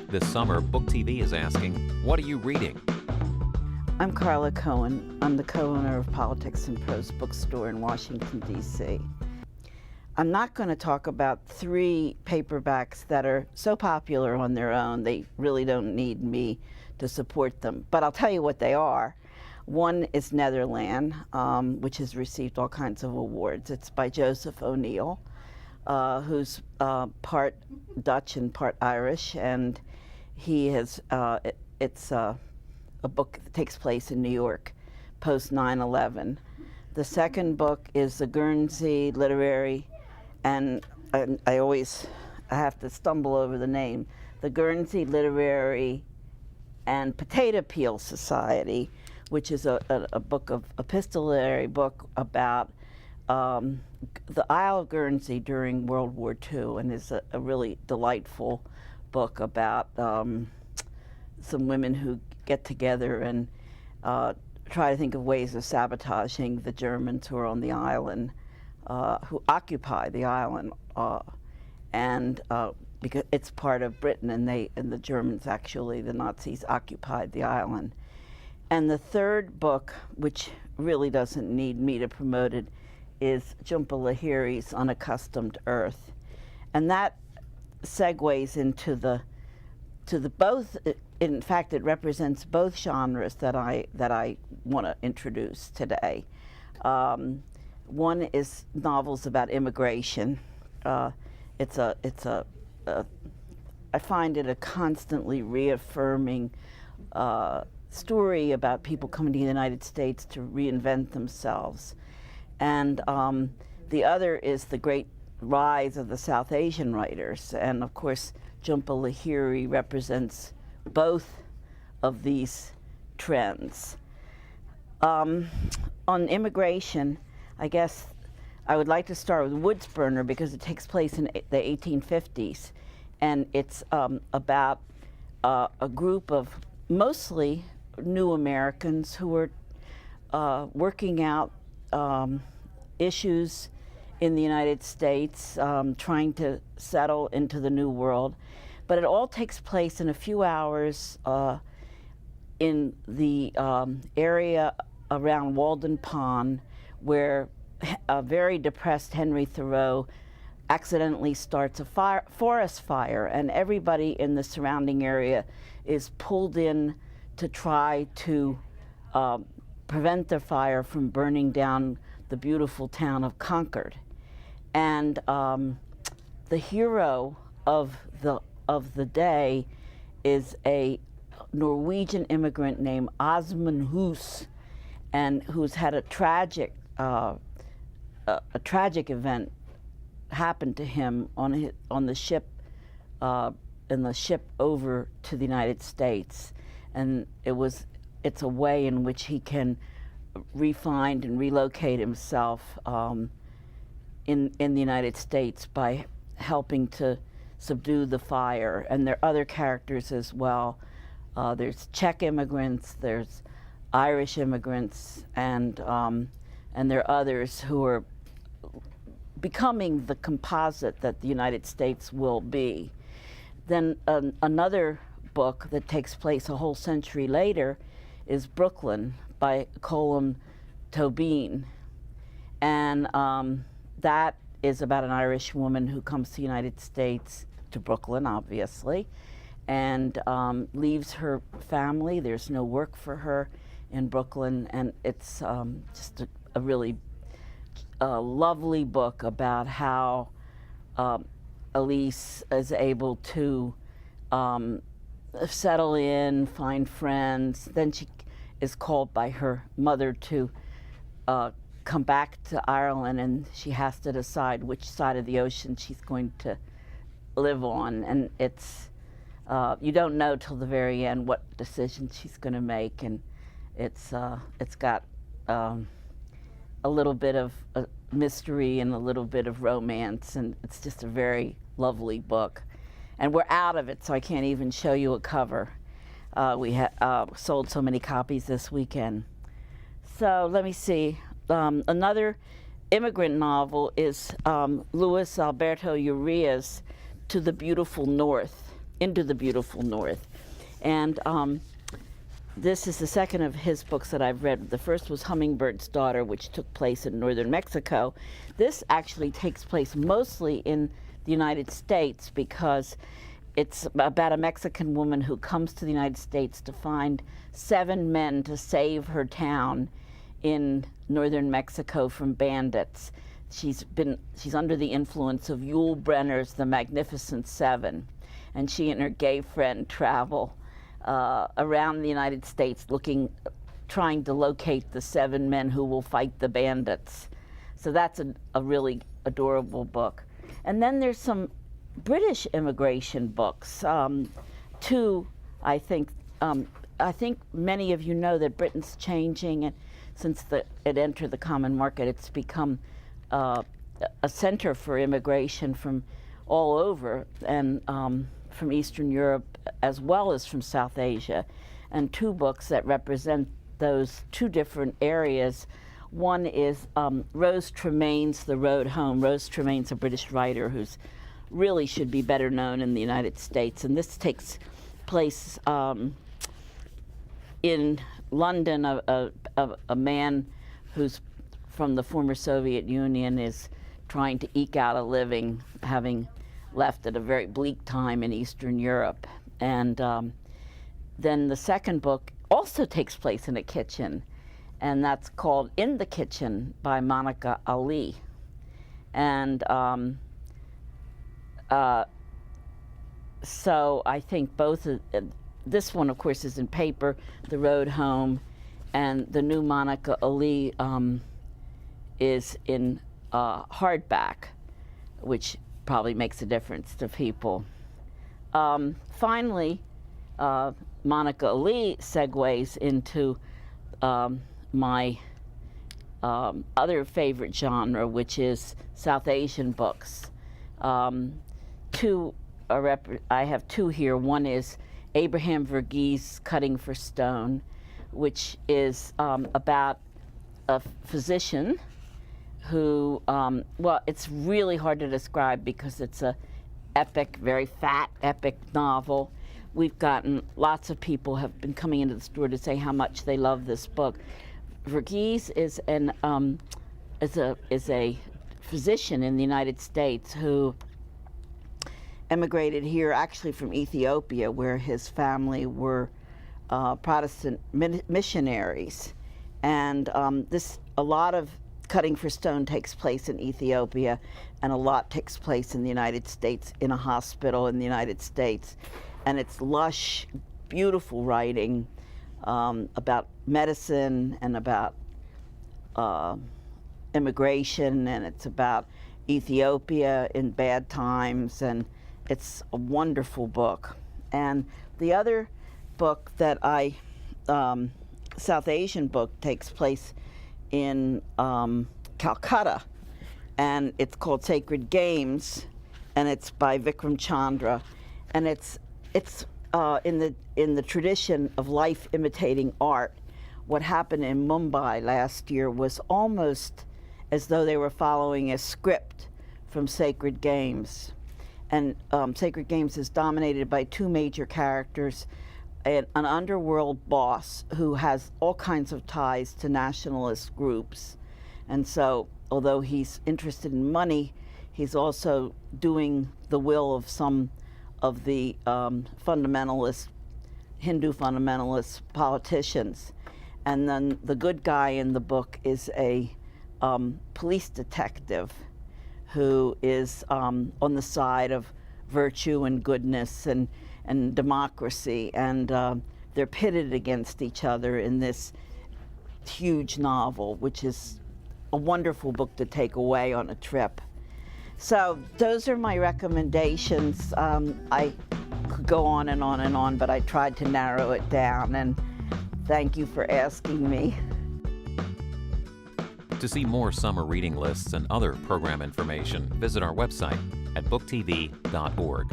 This summer, Book TV is asking, what are you reading? I'm Carla Cohen. I'm the co-owner of Politics and Prose bookstore in Washington, D.C. I'm not going to talk about 3 paperbacks that are so popular on their own, they really don't need me to support them. But I'll tell you what they are. One is Netherland, which has received all kinds of awards. It's by Joseph O'Neill, who's part Dutch and part Irish, and he has, it's a book that takes place in New York post 9/11. The second book is the Guernsey Literary, and I have to stumble over the name, the Guernsey Literary and Potato Peel Society, which is a epistolary book about the Isle of Guernsey during World War II, and is a really delightful book about some women who get together and try to think of ways of sabotaging the Germans who are on the island, who occupy the island, and because it's part of Britain, and the Germans, actually, the Nazis, occupied the island. And the third book, which really doesn't need me to promote it, is Jhumpa Lahiri's Unaccustomed Earth, and that segues into the both. In fact, it represents both genres that I want to introduce today. One is novels about immigration. I find it a constantly reaffirming story about people coming to the United States to reinvent themselves. And the other is the great rise of the South Asian writers. And of course, Jhumpa Lahiri represents both of these trends. On immigration, I guess I would like to start with Woods Burner because it takes place in the 1850s. And it's about a group of mostly new Americans who were working out issues in the United States, trying to settle into the new world. But it all takes place in a few hours in the area around Walden Pond, where a very depressed Henry Thoreau accidentally starts a forest fire, and everybody in the surrounding area is pulled in to try to prevent the fire from burning down the beautiful town of Concord. And the hero of the day is a Norwegian immigrant named Osmund Hoos, and who's had a tragic event happen to him on the ship over to the United States, and it's a way in which he can re-find and relocate himself in the United States by helping to subdue the fire. And there are other characters as well. There's Czech immigrants, there's Irish immigrants, and there are others who are becoming the composite that the United States will be. Then another book that takes place a whole century later is Brooklyn by Colm Tóibín, and that is about an Irish woman who comes to the United States, to Brooklyn, obviously, and leaves her family. There's no work for her in Brooklyn, and it's just a really lovely book about how Elise is able to settle in, find friends. Then she is called by her mother to come back to Ireland, and she has to decide which side of the ocean she's going to live on. And it's you don't know till the very end what decision she's going to make, and it's got a little bit of mystery and a little bit of romance, and it's just a very lovely book. And we're out of it, so I can't even show you a cover. We sold so many copies this weekend. So let me see. Another immigrant novel is Luis Alberto Urrea's To the Beautiful North. into the beautiful North. And this is the second of his books that I've read. The first was Hummingbird's Daughter, which took place in northern Mexico. This actually takes place mostly in the United States because it's about a Mexican woman who comes to the United States to find 7 men to save her town in northern Mexico from bandits. She's under the influence of Yul Brynner's The Magnificent Seven, and she and her gay friend travel around the United States trying to locate the 7 men who will fight the bandits. So that's a really adorable book. And then there's some British immigration books. Two, I think many of you know that Britain's changing, and since it entered the common market, it's become a center for immigration from all over, and from Eastern Europe as well as from South Asia. And 2 books that represent those 2 different areas. One is Rose Tremaine's The Road Home. Rose Tremaine's a British writer who's really should be better known in the United States. And this takes place in London. A man who's from the former Soviet Union is trying to eke out a living, having left at a very bleak time in Eastern Europe. And then the second book also takes place in a kitchen, and that's called In the Kitchen by Monica Ali. And so I think both this one, of course, is in paper, The Road Home, and the new Monica Ali is in hardback, which probably makes a difference to people. Finally, Monica Ali segues into my other favorite genre, which is South Asian books. I have 2 here. One is Abraham Verghese' Cutting for Stone, which is about a physician who, well, it's really hard to describe because it's a epic, very fat, epic novel. We've gotten lots of people have been coming into the store to say how much they love this book. Verghese is a physician in the United States who emigrated here actually from Ethiopia, where his family were Protestant missionaries. And a lot of Cutting for Stone takes place in Ethiopia, and a lot takes place in the United States, in a hospital in the United States. And it's lush, beautiful writing about medicine and about immigration, and it's about Ethiopia in bad times, and it's a wonderful book. And the other book that South Asian book takes place in Calcutta, and it's called Sacred Games, and it's by Vikram Chandra, and it's in the tradition of life imitating art. What happened in Mumbai last year was almost as though they were following a script from Sacred Games. And Sacred Games is dominated by 2 major characters, an underworld boss who has all kinds of ties to nationalist groups. And so, although he's interested in money, he's also doing the will of some of the Hindu fundamentalist politicians. And then the good guy in the book is a police detective who is on the side of virtue and goodness and democracy, and they're pitted against each other in this huge novel, which is a wonderful book to take away on a trip. So those are my recommendations. I could go on and on and on, but I tried to narrow it down, and thank you for asking me. To see more summer reading lists and other program information, visit our website at booktv.org.